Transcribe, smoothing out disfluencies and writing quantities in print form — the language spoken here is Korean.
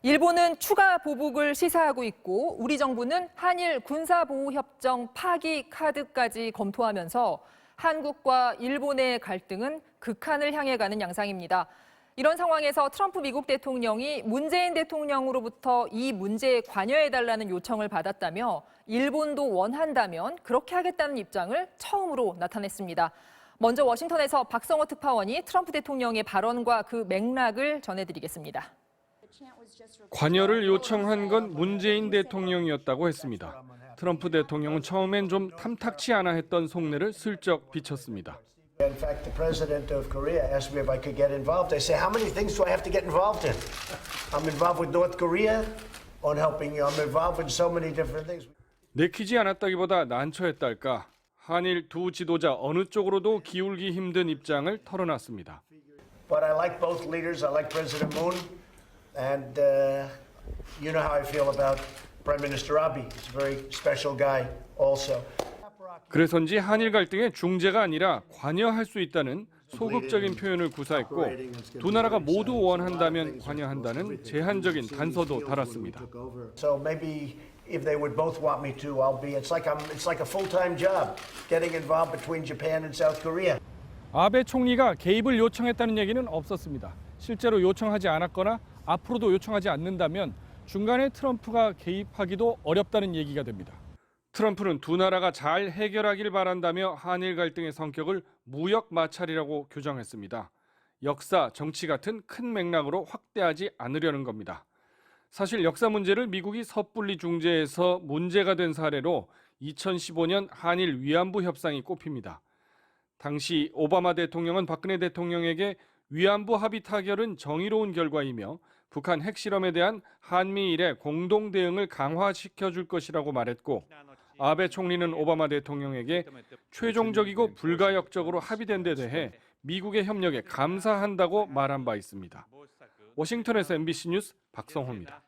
일본은 추가 보복을 시사하고 있고 우리 정부는 한일 군사보호협정 파기 카드까지 검토하면서 한국과 일본의 갈등은 극한을 향해 가는 양상입니다. 이런 상황에서 트럼프 미국 대통령이 문재인 대통령으로부터 이 문제에 관여해달라는 요청을 받았다며 일본도 원한다면 그렇게 하겠다는 입장을 처음으로 나타냈습니다. 먼저 워싱턴에서 박성호 특파원이 트럼프 대통령의 발언과 그 맥락을 전해드리겠습니다. 관여를 요청한 건 문재인 대통령이었다고 했습니다. 트럼프 대통령은 처음엔 좀 탐탁치 않아 했던 속내를 슬쩍 비쳤습니다. In fact, the president of Korea asked me if I could get involved. I say, how many things do I have to get involved in? I'm involved with North Korea on helping you. I'm involved in so many different things. 내키지 않았다기보다 난처했달까. 한일 두 지도자 어느 쪽으로도 기울기 힘든 입장을 털어놨습니다. But I like both leaders. I like President Moon. And you know how I feel about Prime Minister Abe. He's a very special guy also. 그래서인지 한일 갈등의 중재가 아니라 관여할 수 있다는 소극적인 표현을 구사했고 두 나라가 모두 원한다면 관여한다는 제한적인 단서도 달았습니다. So maybe if they would both want me to, I'll be. It's like a full-time job getting involved between Japan and South Korea. 아베 총리가 개입을 요청했다는 얘기는 없었습니다. 실제로 요청하지 않았거나 앞으로도 요청하지 않는다면 중간에 트럼프가 개입하기도 어렵다는 얘기가 됩니다. 트럼프는 두 나라가 잘 해결하길 바란다며 한일 갈등의 성격을 무역 마찰이라고 규정했습니다. 역사, 정치 같은 큰 맥락으로 확대하지 않으려는 겁니다. 사실 역사 문제를 미국이 섣불리 중재해서 문제가 된 사례로 2015년 한일 위안부 협상이 꼽힙니다. 당시 오바마 대통령은 박근혜 대통령에게 위안부 합의 타결은 정의로운 결과이며 북한 핵실험에 대한 한미일의 공동 대응을 강화시켜줄 것이라고 말했고 아베 총리는 오바마 대통령에게 최종적이고 불가역적으로 합의된 데 대해 미국의 협력에 감사한다고 말한 바 있습니다. 워싱턴에서 MBC 뉴스 박성호입니다.